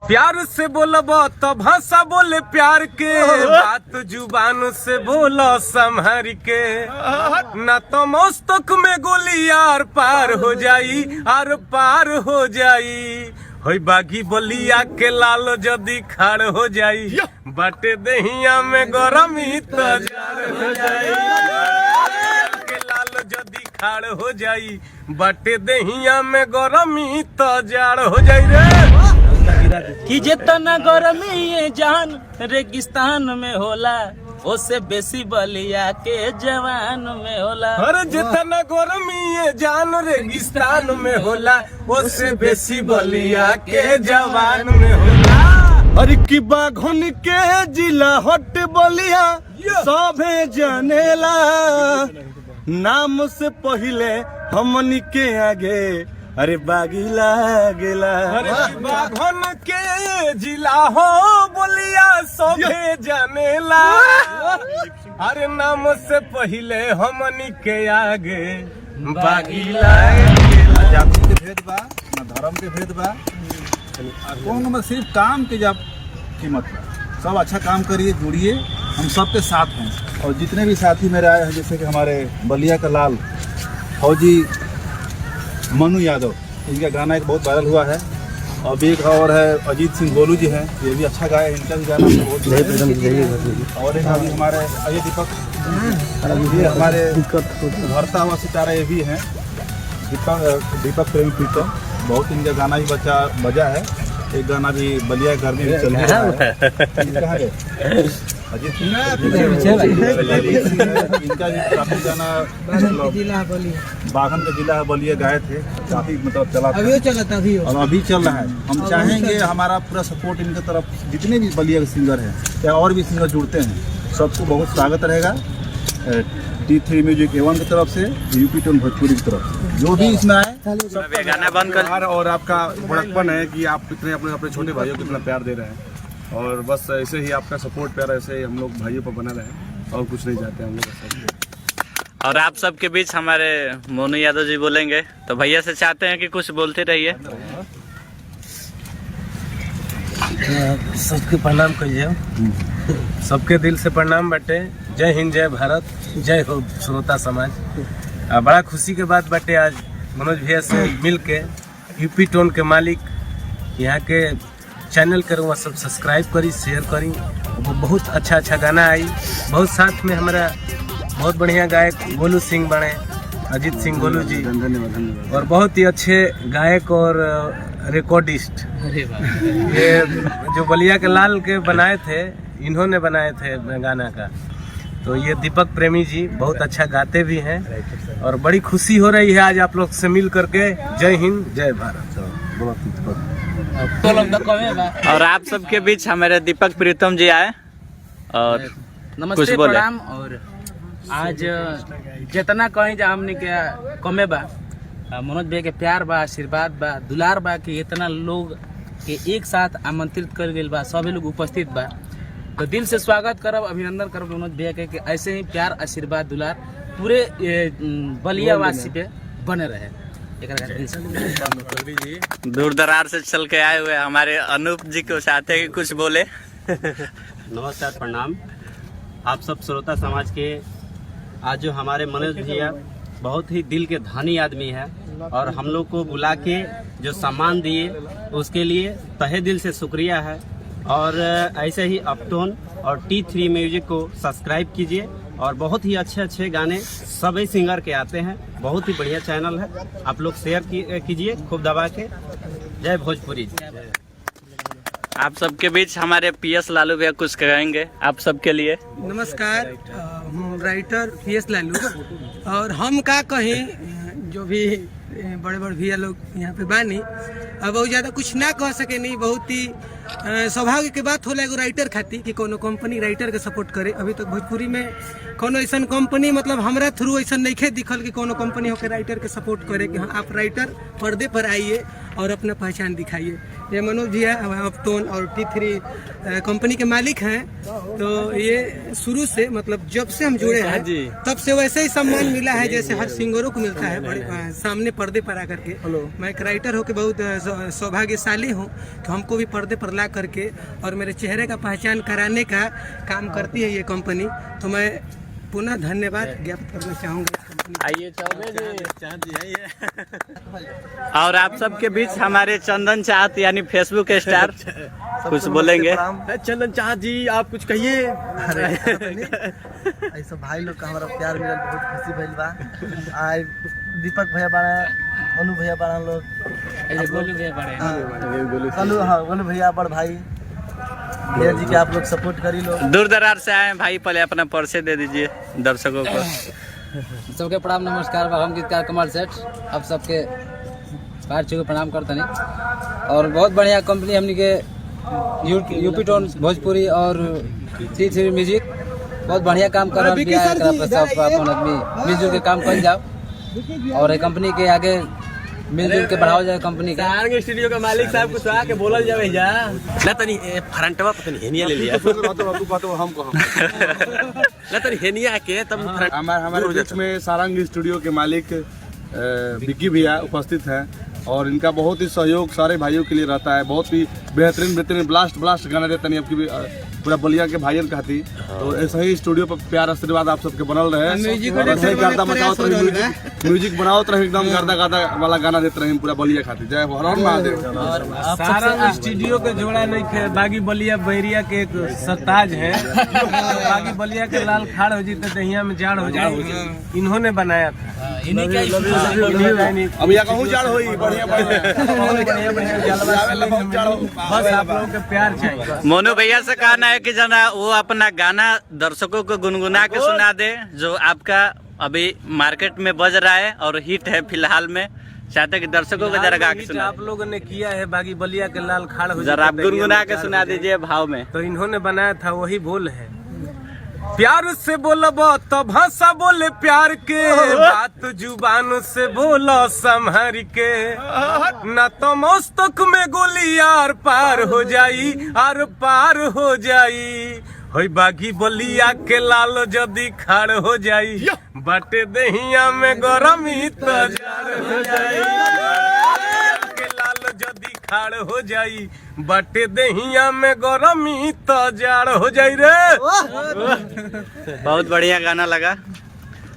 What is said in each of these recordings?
प्यार से बोलब तो भाषा बोले प्यार के, बात जुबान से बोलो संभर के, न तो मस्तक में गोली आर पार हो जाई, आर पार हो जाई। होई बागी बलिया के लाल जदी खाड़ हो जाई, बाटे दहिया में गरमी तो जाड़ हो जाई। के लाल जदी खाड़ हो जाई, बाटे दहिया में गरमी तो जाड़ हो जाई रे। कि जितना गरमी ये जान रेगिस्तान में होला, उससे बेसी बलिया के जवान में होला। अरे जितना गरमी ये जान रेगिस्तान में होला, उससे बेसी बलिया के जवान में होला। अरे की बाघन के जिला हट बलिया सभे जनेला, नाम से पहले हमनी के आगे अरे बागी लागेला। अरे बाघन के जिला हो बोलिया सभे जानेला, अरे नाम से पहले हमनी के आगे बागी लागेला। जाति के भेद बा न धर्म के भेद बा, कौन में सिर्फ काम के जब कीमत बा। सब अच्छा काम करिए, जुड़िए, हम सबके साथ हैं। और जितने भी साथी मेरे आए हैं, जैसे कि हमारे बलिया का लाल फौजी मनु यादव, इनका गाना एक बहुत वायरल हुआ है। और एक और है अजीत सिंह गोलू जी हैं, ये भी अच्छा गाए, इनका भी गाना बहुत। और एक अभी हमारे अजय दीपक, ये हमारे भरता हुआ सितारा ये भी हैं, दीपक प्रेमी प्रीतम, बहुत इनका गाना भी बजा है। एक गाना भी बलिया घर में भी चल रहा है। अजीत सिंह इनका भी काफी गाना बागन का जिला बलिया गाए थे, काफी मतलब चला था, और अभी चल रहा है। हम चाहेंगे हमारा पूरा सपोर्ट इनके तरफ, जितने भी बलिया के सिंगर हैं या और भी सिंगर जुड़ते हैं, सबको बहुत स्वागत रहेगा। T3 म्यूजिक A1 की तरफ से, यूपी टोन भोजपुरी की तरफ से, जो भी इसमें आए सबका गाना बंद कर। और आपका बड़कपन है कि आप कितने अपने छोटे भाइयों को कितना प्यार दे रहे हैं, और बस ऐसे ही आपका सपोर्ट प्यार ऐसे ही हम लोग भाइयों पर बना रहे, और कुछ नहीं चाहते हम लोग। और आप सबके बीच हमारे मोनू यादव जी बोलेंगे, तो भैया से चाहते हैं कि कुछ बोलते रहिए। सबके प्रणाम कहिए, सबके दिल से प्रणाम बाटे। जय हिंद, जय भारत, जय हो श्रोता समाज। बड़ा खुशी के बात बाटे आज मनोज भैया से मिल के, यूपी टोन के मालिक यहाँ के चैनल करूँगा, सब सब्सक्राइब करी, शेयर करी। वो बहुत अच्छा गाना आई, बहुत साथ में हमारा बहुत बढ़िया गायक गोलू सिंह बने, अजीत सिंह गोलू जी, और बहुत ही अच्छे गायक और रिकॉर्डिस्ट। ये जो बलिया के लाल के बनाए थे, इन्होंने बनाए थे गाना का। तो ये दीपक प्रेमी जी बहुत अच्छा गाते भी हैं, और बड़ी खुशी हो रही है आज आप लोग से मिल करके। जय हिंद, जय भारत। और आप सबके बीच हमारे दीपक प्रीतम जी आए और नमस्ते, प्रणाम। और आज जितना कहीं जा हमने के कमे बा, मनोज भाई के प्यार बा, आशीर्वाद बा, दुलार बा कि इतना लोग के एक साथ आमंत्रित कर गए बा, सभी लोग उपस्थित बा। तो दिल से स्वागत करब, अभिनंदन करब मनोज भैया के कि ऐसे ही प्यार, आशीर्वाद, दुलार पूरे बलिया वासी पे बने रहे। दूर दरार से चल के आए हुए हमारे अनूप जी को चाहते हैं कि कुछ बोले। नमस्कार, प्रणाम आप सब श्रोता समाज के। आज जो हमारे मनोज भैया बहुत ही दिल के धनी आदमी है, और हम लोग को बुला के जो सम्मान दिए उसके लिए तहे दिल से शुक्रिया है। और ऐसे ही अपटोन और T3 म्यूजिक को सब्सक्राइब कीजिए, और बहुत ही अच्छे गाने सभी सिंगर के आते हैं, बहुत ही बढ़िया चैनल है, आप लोग शेयर कीजिए खूब दबा के। जय भोजपुरी। आप सबके बीच हमारे PS लालू भैया कुछ कहेंगे आप सबके लिए। नमस्कार, हम राइटर PS लालू, और हम का कहीं जो भी बड़े भैया लोग यहाँ पे बानी, अब बहुत ज़्यादा कुछ ना कह सके नहीं। बहुत ही सौभाग्य के बात होला एगो राइटर खातिर कि कोनो कंपनी राइटर के सपोर्ट करे। अभी तक भोजपुरी में कोनो ऐसा कंपनी मतलब हमरा थ्रू ऐसा नहीं दिखल कि कोनो कंपनी होकर राइटर के सपोर्ट करे कि हाँ आप राइटर पर्दे पर आइए और अपना पहचान दिखाइए। ये मनोज जी है अपटोन और T3 कंपनी के मालिक हैं। तो ये शुरू से मतलब जब से हम जुड़े हैं तब से वैसे ही सम्मान मिला है जैसे हर सिंगरों को मिलता है बड़े सामने पर्दे पर आकर के। मैं एक राइटर होकर बहुत सौभाग्यशाली हूँ कि हमको भी पर्दे पर ला करके और मेरे चेहरे का पहचान कराने का काम करती है ये कंपनी। तो मैं पुनः धन्यवाद ज्ञापित करना चाहूँगा। आइए चौबे जी। और आप सबके बीच हमारे चंदन चाहत यानी फेसबुक स्टार कुछ बोलेंगे। चंदन चाहत जी आप कुछ कहिए। ऐसा भाई लोग का हमारा प्यार मिलल बहुत खुशी भइल बा। आज दीपक भैया बाड़ा, मनु भैया बाड़ा लोग, गोलू भैया बड़े गोलू भैया बड़ भाई भैया जी के आप लोग सपोर्ट करी लो। दूर दरार से आए भाई, पहले अपना परिचय दे दीजिए दर्शकों को। सबके प्रणाम नमस्कार। हम गीतकार कमल सेठ आप सबके पैर छू के प्रणाम करते नहीं। और बहुत बढ़िया कंपनी हमनी के यूपी टोन भोजपुरी और T3 म्यूजिक बहुत बढ़िया काम कर रहा है। सब अपन आदमी मिलजुल के काम कर जाओ और कंपनी के आगे मिलजुल के बढ़ाओ जाए। कंपनी का स्टूडियो का मालिक साहब कुछ आके बोलल जावे जा ना तनी फ्रंटवा पता हेनिया ले लिया ना तनी हेनिया के तब हमारे बीच में सारंग स्टूडियो के मालिक विक्की भैया उपस्थित हैं और इनका बहुत ही सहयोग सारे भाइयों के लिए रहता है। बहुत ही बेहतरीन ब्लास्ट गाना देते नहीं आपकी पूरा बलिया के भाइयन कहती। तो ऐसा ही स्टूडियो पर प्यार आशीर्वाद आप सबके बनल रहे। ऐसे ही गर्दा मचाओत रहे, म्यूजिक बनाओत रहे, एकदम गर्दा वाला गाना देते रहे पूरा बलिया खातिर। जय हर हर महादेव। और सारा स्टूडियो के जोड़ा नहीं खे, बागी बलिया बैरिया के एक सरताज है। बागी बलिया के लाल खाड़ हो जीते दहिया में जाड़ हो जाए, इन्होंने बनाया था। अब यहाँ कहूँ जाड़ हुई बढ़िया बस आप लोगों के प्यार चाहिए। मोनू भैया से कहना है कि जना वो अपना गाना दर्शकों को गुनगुना के सुना दे जो आपका अभी मार्केट में बज रहा है और हिट है फिलहाल में। चाहते कि दर्शकों को जरा गा के सुना। आप लोगों ने किया है बागी बलिया के लाल खाड़ हो, जरा आप गुनगुना के सुना दीजिए भाव में। तो इन्होंने बनाया था वही बोल है। प्यार से बोलब तो भाषा बोले प्यार के, बात जुबान से बोलो संभर के, न तो मस्तक में गोली आर पार हो जाई, आर पार हो जाई। होई बागी बलिया के लाल जदी खाड़ हो जाई, बाटे दहिया में गरमी तो जाड़ हो जाई। के लाल जदी खाड़ हो जाई, बाटे दहिया में गरमी तो जाड़ हो जाई रे। बहुत बढ़िया गाना लगा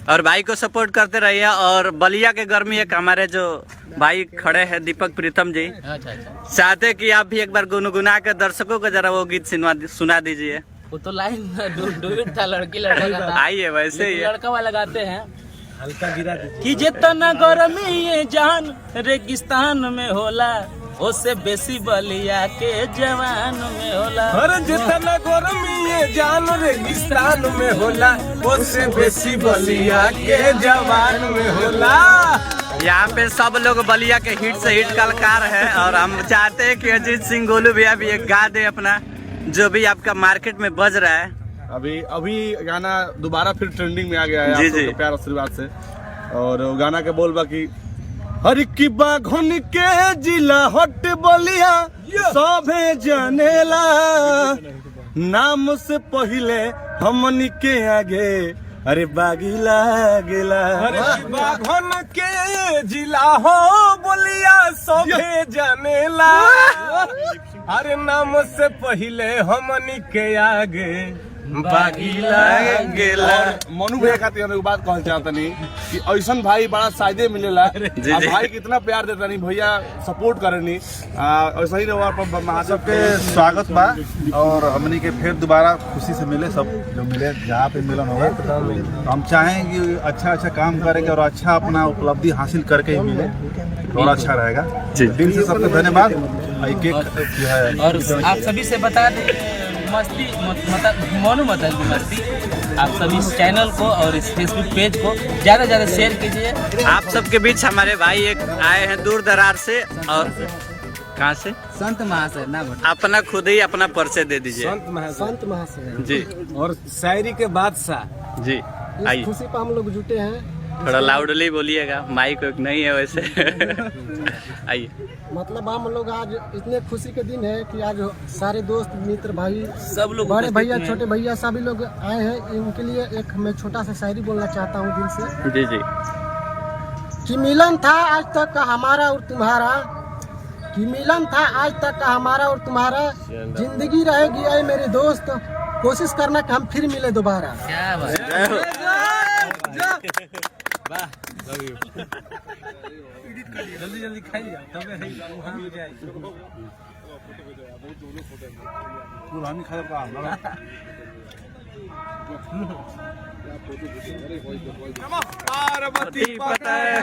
और भाई को सपोर्ट करते रहिए। और बलिया के गर्मी एक हमारे जो भाई खड़े हैं दीपक प्रीतम जी, चाहते कि आप भी एक बार गुनगुना के दर्शकों को जरा वो गीत सुना दीजिए। वो तो लाइन डुएट था, लड़की लड़का का था। आइए वैसे ही लड़का वाला गाते हैं हल्का गिरा दीजिए। कि जितना गर्मी ये जान रेगिस्तान में होला, उससे बेसी बलिया के जवान में होला। हर जितना गर्मी ये जान रेगिस्तान में होला, उससे बेसी बलिया के जवान में होला। यहाँ पे सब लोग बलिया के हिट से हिट कलाकार है और हम चाहते हैं कि अजीत सिंह गोलू भैया भी एक गा दे अपना जो भी आपका मार्केट में बज रहा है। अभी गाना दोबारा फिर ट्रेंडिंग में आ गया है जी आप सबके प्यार आशीर्वाद से। और गाना के बोल बाकी हर की बाघन के जिला हट बलिया सभे जनेला, नाम से पहले हमनी के आगे अरे बागी लागेला। अरे बाघन के जिला हो बलिया सभे जनेला, अरे नाम से पहले हमनी के आगे बागी लागेला। मनु भैया खातिर हम एक बात कहना चाहता नहीं कि ऐसा भाई बड़ा शायदे मिलेला। भाई कितना प्यार देता नहीं, भैया सपोर्ट करे नहीं, ऐसा ही रहा। सबके स्वागत बा और हमनी के फिर दोबारा खुशी से मिले सब जो मिले जहाँ पे मिलन होगा। तो हम चाहें कि अच्छा काम करेंगे और अच्छा अपना उपलब्धि हासिल करके ही मिले तो और अच्छा रहेगा। दिल से सबको धन्यवाद। और आप सभी से बता दें मस्ती मोनू मतल की मस्ती, आप सभी इस चैनल को और इस फेसबुक पेज को ज़्यादा से ज़्यादा शेयर कीजिए। आप सबके बीच हमारे भाई एक आए हैं दूर दरार से और कहाँ से? संत महाशय ना अपना खुद ही अपना परिचय दे दीजिए। संत महाशय जी और शायरी के बादशाह। जी आइए, खुशी पर हम लोग जुटे हैं। थोड़ा लाउडली बोलिएगा, माइक नहीं है वैसे। आइए। मतलब हम लोग आज इतने खुशी के दिन है कि आज सारे दोस्त मित्र भाई सब लोग बड़े उपस्थित भैया हैं। छोटे भैया सभी लोग आए हैं। इनके लिए एक मैं छोटा सा शायरी बोलना चाहता हूँ दिल से जी जी। कि मिलन था आज तक का हमारा और तुम्हारा, कि मिलन था आज तक का हमारा और तुम्हारा, जिंदगी रहेगी ऐ मेरे दोस्त, कोशिश करना कि हम फिर मिले दोबारा। क्या बात। जल्दी जल्दी खाइए तबे है वहाँ में जाए। पुरानी खबर का पार्वती पता है